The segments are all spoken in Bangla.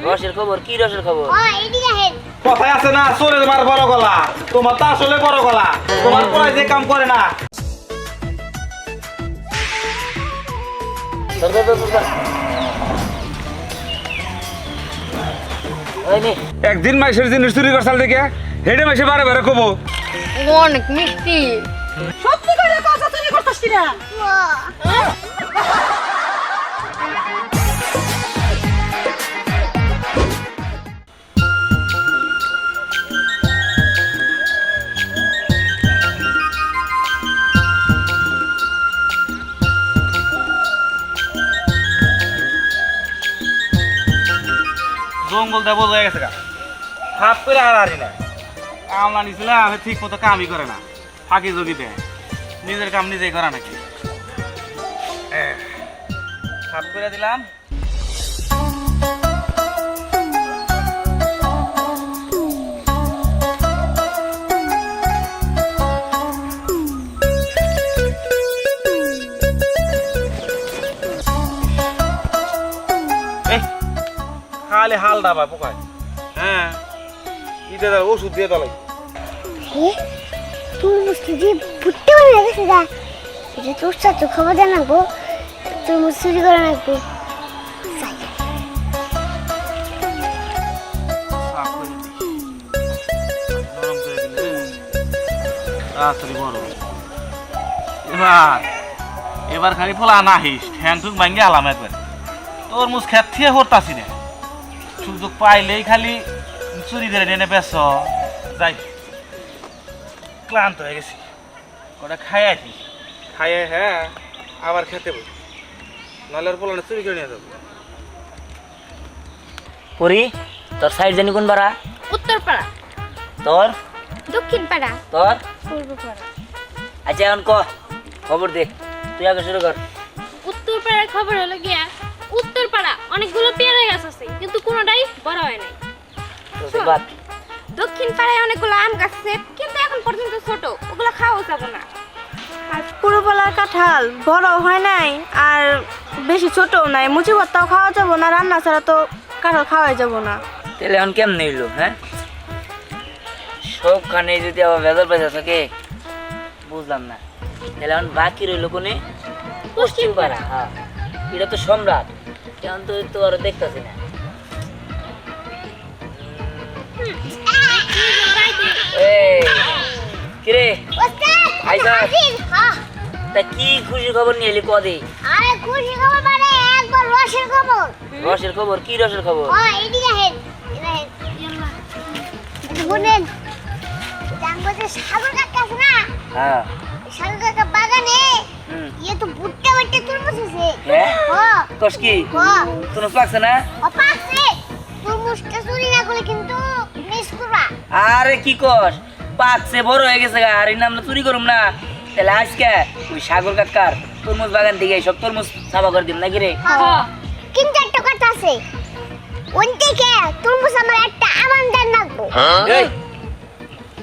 রসের খবর কি রসের খবর? কথায় আছে না চোরের মার বড় গলা, তোমার তো আসলে বড় গলা, তোমার পড়ায় যে কাম করে না। ধর ধর ধর ধর। ওই নে একদিন মাইসের জিনিস চুরি করছাল দেখে হেডে মাইসে বারে বারে কব অনেক মিষ্টি। সত্যি করে কথা চুরি করছিস কিনা? জঙ্গল দেবো হয়ে গেছে গা, হাত করে হারাহারি না। কামলা নিছিলাম ঠিক মতো কামই করে না, ফাঁকি যোগী দেয়, নিজের কাম নিজেই করা নাকি। হাত করে দিলাম। খালি হাল ডাবা পোকায়, হ্যাঁ ইটা ওষুধ দিয়ে দালাই। তরমুজ যে ভুট্টে হয়ে গেছে গা, এটা তোর সাথে খবর জানাবো, তরমুজ চুরি করে রাখবো। এবার খালি ফলা নাহিস, ঠ্যাং ঠুক ভাঙ্গে আলাম একবার। তরমুজ খেত থেকে হরতাছি না, সুযোগ পাইলেই খালি চুরি করে নিয়ে বেশ যাই। ক্লান্ত হয়ে গেছি, কটা খাই আসি, খাইয়ে হ্যাঁ আবার খেতে বই, নাহলে বলে চুরি করে নিয়ে যাবো। পরি তোর সাইড জানি কোন পাড়া? উত্তরপাড়া। তোর? দক্ষিণ পাড়া। তোর? পূর্ব পাড়া। আচ্ছা এখন ক খবর দে, তুই আগে শুরু কর। উত্তরপাড়ার খবর হলো গিয়া উত্তরপাড়া অনেকগুলো পেয়ারা গাছ আছে কিন্তু কোনোটাই বড় হয় নাই। তোর বাদ। দক্ষিণ পাড়ায় অনেকগুলো আম গাছ আছে কিন্তু এখন পর্যন্ত ছোট, ওগুলো খাওয়া যাবে না। আর পুরোবেলার কাঁঠাল বড় হয় নাই আর বেশি ছোটও নাই, মুচি ভর্তাও খাওয়া যাবো না, রান্না ছাড়া তো কাঁঠাল খাওয়াই যাবো না। তাহলে এখন কেমন হইলো? হ্যাঁ সবখানে যদি আবার ভেজাল ভেজা থাকে বুঝলাম না। তাহলে এখন বাকি রইলো কোনে? পশ্চিম পাড়া। হ্যাঁ এটা তো সম্রাট, এখন তো তো আর দেখতেছি না। এই কিরে আইসা, তা কি খুশি খবর নিয়ে এলি কদে? আরে খুশি খবর মানে একবার রসের খবর। রসের খবর কি রসের খবর? এইদিকে হেড শুনেন, জানবো যে সাগর কাকা আছে না, হ্যাঁ সাগর কাকা বাগানে হুম ইয়ে তো ভুট্টা ভুট্টা তরমুজ আছে। হ্যাঁ হ্যাঁ কস কি হ্যাঁ তরমুজ লাগছে না? অপাকছে, তরমুজটা চুরি না করলে কিন্তু মিস করবা। আরে কি কস, পাকছে বড় হয়ে গেছে গা, আর এই নাম চুরি করুম না? তাহলে আজকে ওই সাগর কাকার তরমুজ বাগান থেকে সব তরমুজ সাফা করে দিম নাকি রে? কিন্তু একটা কথা আছে, ওই থেকে তরমুজ আমার একটা আমানদার রাখবো। এই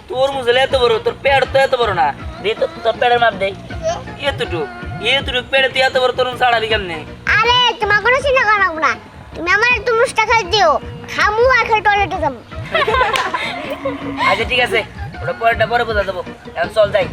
তরমুজ এত বড়, তোর পেট তো এত বড় না, দে তো তোর পেটের মাপ দেই। এতটুক পেটে তুই এত বড় তরমুজ ছাড়াবি কেমনে? আরে তোমার কোনো চিন্তা করা লাগবে না, তুমি আমার তরমুজটা খাই দিও, খামু আর খাই টয়লেটে যাবো। আচ্ছা ঠিক আছে, ওটা পরেরটা পরে বোঝা দেবো, এখন চল যাই।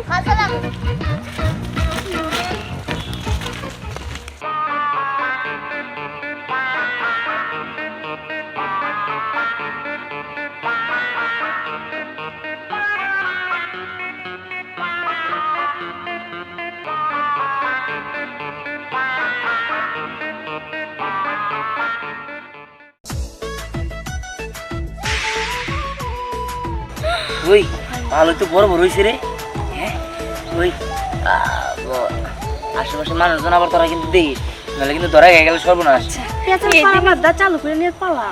ওই ভালো তো বড় বড় হয়েছে রে। হ্যাঁ ওই আশেপাশে মানুষজন আবার তোরা কিন্তু দেখিস, নাহলে কিন্তু ধরা গেলে সর্বনাশ। চালু করে নিয়ে পালা।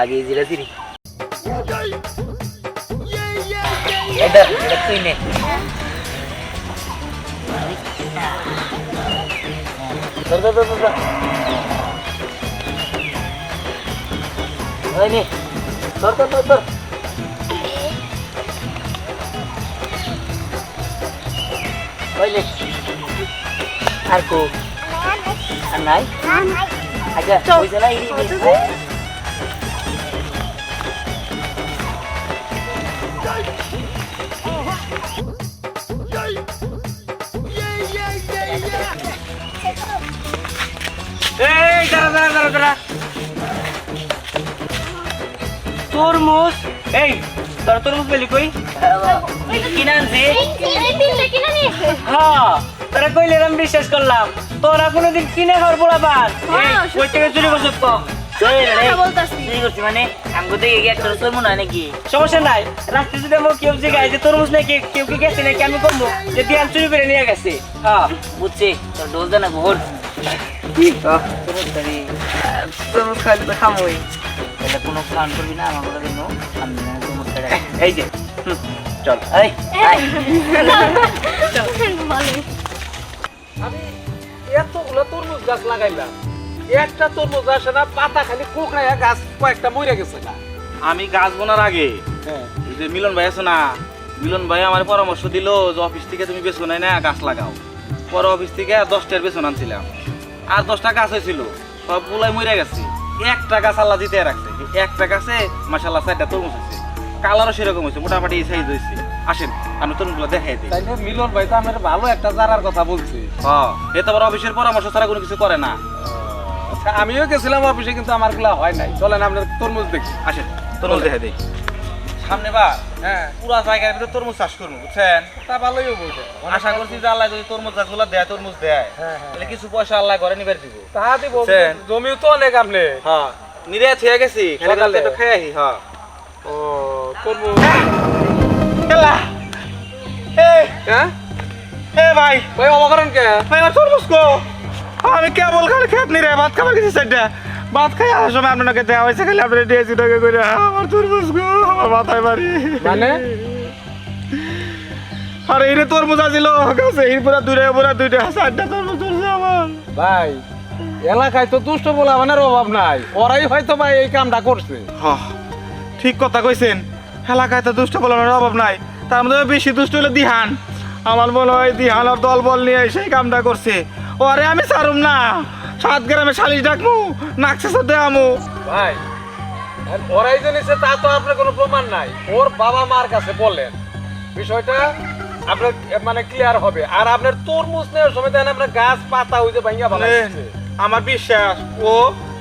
আগে জিরা দিরি তুই নে। ধর ধর ধর ধর নে, ধর ধর ধর ধর। আর কো আর নাই? আচ্ছা হইছে না? এই দাঁড়া দাঁড়া দাঁড়া দাঁড়া তরমুজ এই তোর তরমুজ পেলি কই কিনে আনছি এই তিনটা কিনে নিয়েছে হ্যাঁ তোরা কইলে আমি বিশ্বাস করলাম তোরা কোনোদিন কিনে খাওয়ার পোলা পান হ্যাঁ, কই থেকে চুরি করছিস কম চুরি করছি মানে আমাকে দেখে কি একটা তোর মনে হয় নাকি সমস্যা নাই রাস্তায় যদি আমার কেউ জিগায় যে তরমুজ নাকি কেউ কি গেছে নাকি আমি করবো যে দিয়াল চুরি করে নিয়ে গেছে হ্যাঁ বুঝছি তোর ডোজ দেনা ভোট তরমুজ খাইলে তো খামোই। তাহলে কোনো প্ল্যান করবি না আমার কথা জন্য আমি তোমার ছেড়ে এই যে চল এই আয়। ভালোই আমি এতগুলো তরমুজ গাছ লাগাইলাম একটা তরমুজ আসে না পাতা খালি কোকড়াইয়া গাছ কয়েকটা মরে গেছে না আমি গাছ বোনার আগে হ্যাঁ এই যে মিলন ভাই আছে না মিলন ভাই আমার পরামর্শ দিল যে অফিস থেকে তুমি বেসন না গাছ লাগাও পরে অফিস থেকে 10টার বেসন আনছিলাম আর 10টা গাছ হয়েছিল সবগুলাই মরে গেছে একটা গাছ আল্লাহ দিতে রাখছে একটা গাছে মাশাআল্লাহ 4টা তরমুজ আছে কালারও সেরকম হয়েছে মোটামুটি এই সাইজ হয়েছে আসেন আমি তরমুজগুলো দেখাই দিই তাইলে মিলন ভাই তো আমার ভালো একটা জারার কথা বলছে হ্যাঁ এ তো আবার অফিসের পরামর্শ ছাড়া কোনো কিছু করে না আচ্ছা আমিও গেছিলাম অফিসে কিন্তু আমার গুলা হয় নাই চলেন আপনার তরমুজ দেখি আসেন তরমুজ দেখাই দিই সামনে বার হ্যাঁ পুরা জায়গার ভিতরে তরমুজ চাষ করবো বুঝছেন তা ভালোই বলছে আশা করছি যে আল্লাহ যদি তরমুজ গাছগুলো দেয় তরমুজ দেয় হ্যাঁ, হ্যাঁ। তাহলে কিছু পয়সা আল্লাহ ঘরে নিবার দিব তাহা দিব বুঝছেন? জমিও তো অনেক আপনি হ্যাঁ নিরে হয়ে গেছি সকালে? একটু খেয়ে আহি হ্যাঁ ও তরমুজ খেলা হ্যাঁ ভাই ভাই অবকরণ কে ভাই আমার তরমুজ কো আমি কেবল খালি খেত নিরে ভাত খাবার কিছু সেটা ভাত খাই আসার সময় আপনাকে দেওয়া হয়েছে খালি আপনি দিয়েছি টাকা করে আমার তরমুজ গো আমার মাথায় বাড়ি মানে আর এই তরমুজ আছিল গাছে এই পুরা দুইটা 4টা তরমুজ ধরছে আমার ভাই এলাকায় তো দুষ্ট বলা মানে অভাব নাই ওরাই হয়তো ভাই এই কামটা করছে ঠিক কথা কইছেন এলাকায় তো দুষ্ট বলার অভাব নাই তার মধ্যে বেশি দুষ্ট হলো দিহান আমার মনে হয় দিহান আর দল বল নিয়ে সেই কামটা করছে ওরে আমি ছাড়ুম না 7 গ্রামে শালিশ ডাকমু নাকছে সাথে আমু ভাই আর ওরাই জানিছে তা তো আপনার কোনো প্রমাণ নাই ওর বাবা মার কাছে বলেন বিষয়টা আপনার মানে ক্লিয়ার হবে আর আপনার তরমুজ নেওয়ার সময় দেখেন আপনার গাছ পাতা হইতে ভাঙিয়া ভালো আমার বিশ্বাস ও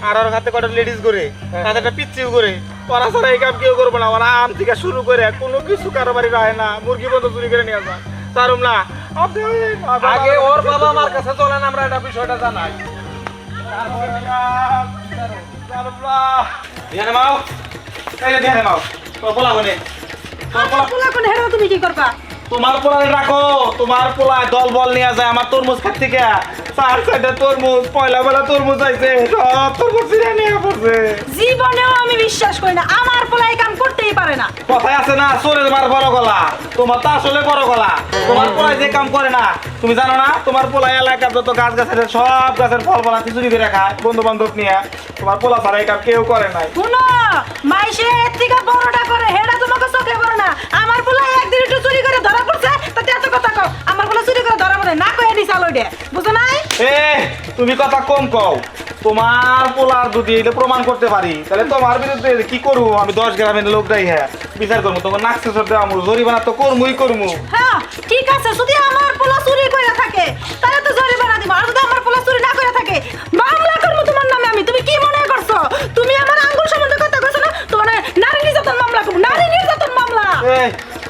আর ওর হাতে কটা লেডিস করে তাদের একটা পিচ্ছিও করে ওরা ছাড়া এই কাম কেউ করবো না ওরা আম থেকে শুরু করে কোনো কিছু কারোবারি রায় না মুরগি বন্ধ চুরি করে নিয়ে যায় ছাড়ুম না আগে ওর বাবা মার কাছে চলেন আমরা এটা বিষয়টা জানাই ধ্যানে মাও এই ধ্যানে মাও তোর পোলা বনে পোলা কোন হেরো তুমি কি করবা? তোমার পোলারে রাখো তোমার পোলায় দল বল নিয়ে যায় আমার তরমুজ খাত থেকে 4 তরমুজ পয়লা বেলা তরমুজ আইছে সব তরমুজ ছিঁড়ে নিয়ে পড়ছে জীবনেও আমি বিশ্বাস করি না আমার পোলা এই কাম করতেই পারে না। কথায় আছে না চোরের মার বড় গলা তোমার তো আসলে বড় গলা তোমার পোলায় যে কাম করে না তুমি জানো না তোমার পোলা এলাকার যত গাছ গাছের সব গাছের ফল ফলা চুরি করে খায় বন্ধু বান্ধব নিয়ে তোমার পোলা ছাড়া এই কাম কেউ করে নাই শুনো মাইসে এর থেকে বড়টা করে হেডা তোমাকে চোখে পড়ে না। আমার পোলা একদিন একটু চুরি করে ধরা পড়ছে তাতে এত কথা কও আমার পোলা চুরি করে ধরা পড়ে না কয়ে নিছাল ওইটা বুঝো নাই? এ তুমি কথা কম কও তোমার পোলার যদি এটা প্রমাণ করতে পারি তাহলে তোমার বিরুদ্ধে কি করবো আমি 10 গ্রামের লোক যাই হ্যাঁ বিচার করবো তোমার নাকছে সরতে আমার জরিমানা তো করবই করবো হ্যাঁ ঠিক আছে যদি আমার পোলা চুরি করে থাকে তাহলে তো জরিমানা দিব আর যদি আমার পোলা চুরি না করে থাকে মামলা করবো তোমার নামে আমি। তুমি কি মনে করছো তুমি আমার আঙ্গুল সম্বন্ধে কথা কইছো না তোমার নারী নির্যাতন মামলা করবো নারী নির্যাতন মামলা।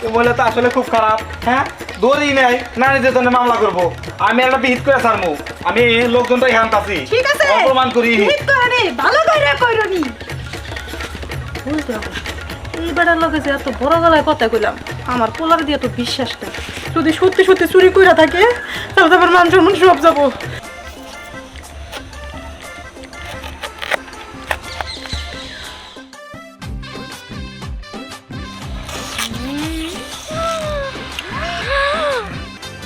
এই মহিলা তো আসলে খুব খারাপ হ্যাঁ দড়ি নাই না নির্যাতনের মামলা করবো আমি একটা বিহিত করে ছাড়বো আমি লোকজনটাই হ্যান আছি ঠিক আছে প্রমাণ করি ঠিক করে নি ভালো করে কইরনি বুঝতে হবে এই বেটার লোকে যে এত বড় গলায় কথা কইলাম আমার পোলার দিয়ে তো বিশ্বাস নেই যদি সত্যি সত্যি চুরি কইরা থাকে তাহলে তো আমার মান সম্মান সব যাবো।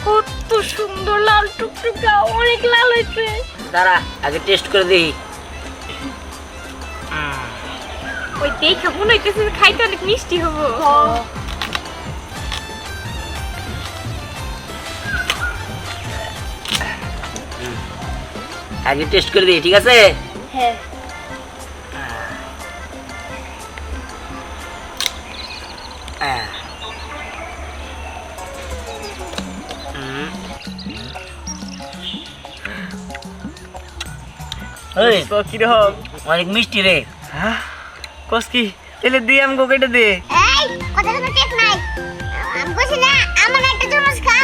কত সুন্দর লাল টুকটুকা অনেক লাল হয়েছে দাঁড়া আগে টেস্ট করে দেখি ওই দেখে মনে হইতেছে যে খাইতে অনেক মিষ্টি হবো আগে টেস্ট করে দিই ঠিক আছে হ্যাঁ ওই তো কিরকম অনেক মিষ্টি রে। হ্যাঁ কস কি তাহলে দিয়ে আমাকে কেটে দে এই কথা তো ঠিক নাই আমি কইছি না আমার একটা চামচ খা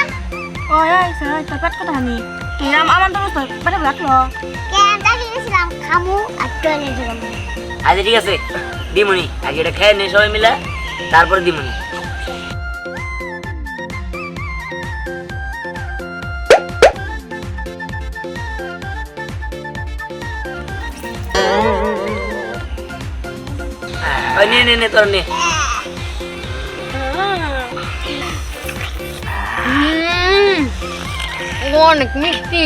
ওই ওই সই তোর পেট কথা নি তুই আমার তো পেটে রাখলো কেন দাদি গেছিলাম খামু আর টয়লেটে যাবো আচ্ছা ঠিক আছে দিমনি, আগে এটা খেয়ে নে সবাই মিলে, তারপরে দিমনি। ওই নে নে নে তোর নে। অনেক মিষ্টি।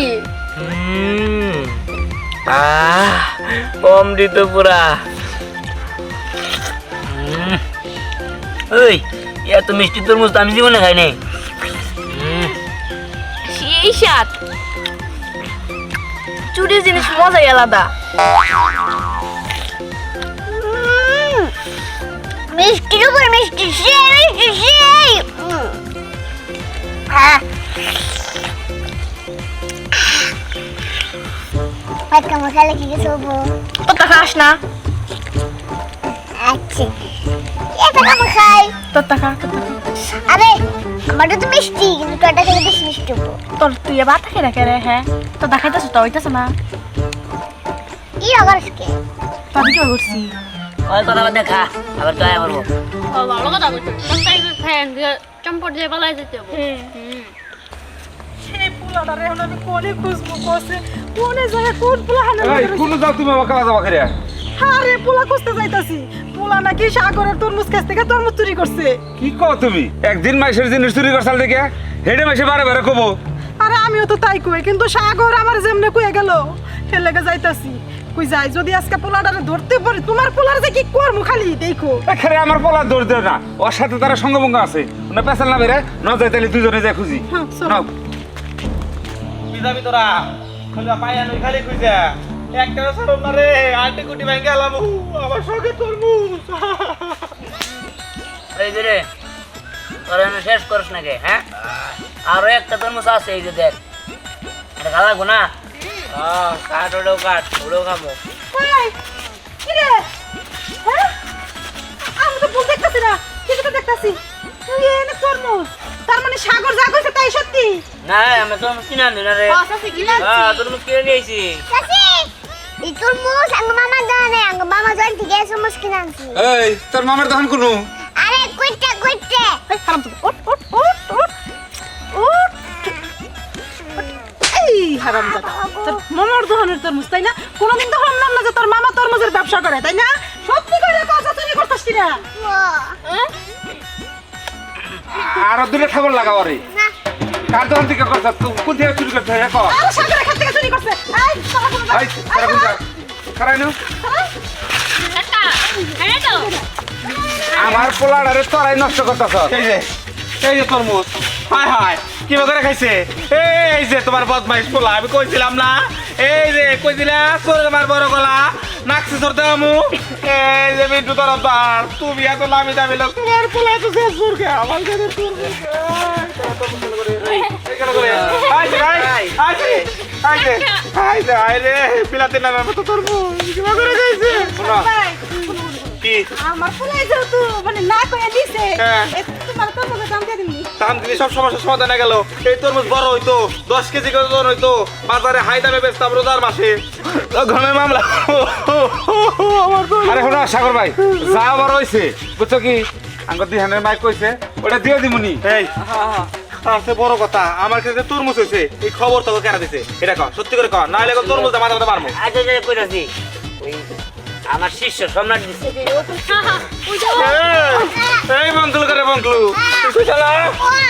অমৃত পুরা ওই এত মিষ্টি তরমুজ তো আমি জীবনে খাই নাই। সেই স্বাদ, চুরির জিনিস মজাই আলাদা। মিষ্টির উপর মিষ্টি সেই মিষ্টি সেই ভাত কামড় খেলে কি কিছু হবো তোরটা খাস না? আচ্ছা এটা কামড় খাই তোরটা খা আরে আমারটা তো মিষ্টি কিন্তু তোরটা খেলে বেশি মিষ্টি হবো তোর তুই ভাত খেয়ে রাখে রে। হ্যাঁ তো দেখাইতেছ তো হইতেছে না কি আগারকে তোর কি করছি ওই কথা বাদ দে, খা আবার তো আয়া করবো। ভালো কথা বলছো, ফ্যান দিয়ে চম্পট দিয়ে পালাই যেতে হবে। সেই পোলাটা রে আমি কোনে খুঁজবো কসে কোনে জায়গা কোন পোলা হানে এই কোন যাও তুমি বাবা কালা যাবা করে আরে পোলা খুঁজতে যাইতাছি পোলা নাকি সাগরের তরমুজ কাছ থেকে তরমুজ চুরি করছে। কি কও তুমি একদিন মাইসের জিনিস চুরি করছাল দেখে হেডে মাইসে বারে বারে কব আরে আমিও তো তাই কই কিন্তু সাগর আমার যেমনে কয়ে গেল সে লেগে যাইতাছি কই যাই যদি আজকে পোলাটারে ধরতে পারি তোমার পোলার যে কি করমু খালি দেখো। এখানে আমার পোলা দৌড় দেয় না ওর সাথে তারা সঙ্গভঙ্গ আছে না পেছাল না বেরে ন যাই তাহলে দুজনে যাই খুঁজি হ্যাঁ চলো নাও বিজাবি তোরা খোঁজা পায়া নই খালি খুঁজা একটা সরব না রে আন্টি কুটি ভাঙ গেলাম আমার সঙ্গে তরমুজ এই যে রে তোরা এনে শেষ করিস নাকি? হ্যাঁ আরো একটা তরমুজ আছে, এই যে দেখ, এটা খাওয়া লাগবো না? কাঠ ওটাও কাঠ, ওটাও খাবো। কই কি রে হ্যাঁ আমি তো ভুল দেখতাছি না কিছু তো দেখতাছি তুই এনে তরমুজ তার মানে সাগর যা কইছে তাই সত্যি। না আমি তরমুজ কিনে আনি না রে। হ্যাঁ তরমুজ কিনে নিয়ে আইছি। চাচি এই তরমুজ আঙ্গ মামা জানে আঙ্গ মামা জান থেকে তরমুজ কিনে আনছি এই তোর মামার দোকান কোনো আরে কইতে কইতে এই হারাম তো ওট ওট ওট ওট ওট এই হারাম দাদা তোর মামার দোকানের তরমুজ তাই না? কোনোদিন তো শুনলাম না যে তোর মামা তরমুজের ব্যবসা করে তাই না? সত্যি করে কথা চুরি করছিস না? আরো দূরে খবর লাগাও রে না কার দোকান থেকে করছ কোন থেকে চুরি করছ হে কর আরে সাগরের খাত থেকে চুরি করছে এই সারা কোনো এই তারা কোন যা খারাই না কাকা, হ্যাঁ তো আমার পোলাডারে তোরাই নষ্ট করতেছ এই যে তরমুজ হায় হায় কি করে খাইছে এই যে তোমার বদমাইশ পোলা আমি কইছিলাম না এই যে কইছিলাম তোর আমার বড় গলা নাকসি ধরতে আমু এই যে বিট্টু তোর বার তুমি এত নামি দামি লোক তোমার পোলা তো শেষ করকে আমার কাছে কি আমার ফুলাই যাও তো মানে না কইয়া দিছে হ্যাঁ। এই তোমার তরমুজের দাম দিয়ে দিমনি। দাম দিলে সব সমস্যার সমাধান হয়ে গেল এই তরমুজ বড় হইতো 10 কেজি করে ওজন হইতো বাজারে হাই দামে বেচতাম রোজার মাসে ঘরের মামলা আরে শোনো সাগর ভাই যা বড় হইছে বুঝছো কি আঙ্গুর দিহানের মাইক কইছে ওটা দিয়ে দিমুনি এই তারছে বড় কথা আমার কাছে তরমুজ হইছে এই খবর তোকে কেন দিছে এটা কর সত্যি করে কর না হলে তরমুজ মাথা মাথা মারমু আচ্ছা আচ্ছা কইরাছি, ওই আমার শিষ্য সম্রাট দিছে। এই বঙ্কলু করে বঙ্কলু তুই শালা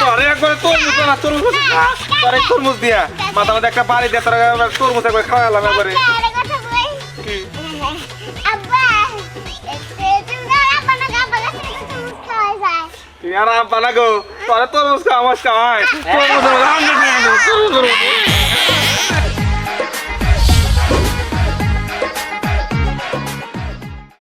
তোরে একবার তরমুজ না তরমুজ তোরে তরমুজ দিয়া মাথা মাথা একটা পানি দিয়া তোরে তরমুজ একবার খাওয়ালাম একবারে আরে কথা কই কি আব্বা তুমি না আব্বা না আব্বা কাছে তরমুজ খাওয়া যায় তুই আর আম পানা গো তোরে তরমুজ খাওয়া আমার খাওয়ায় তরমুজ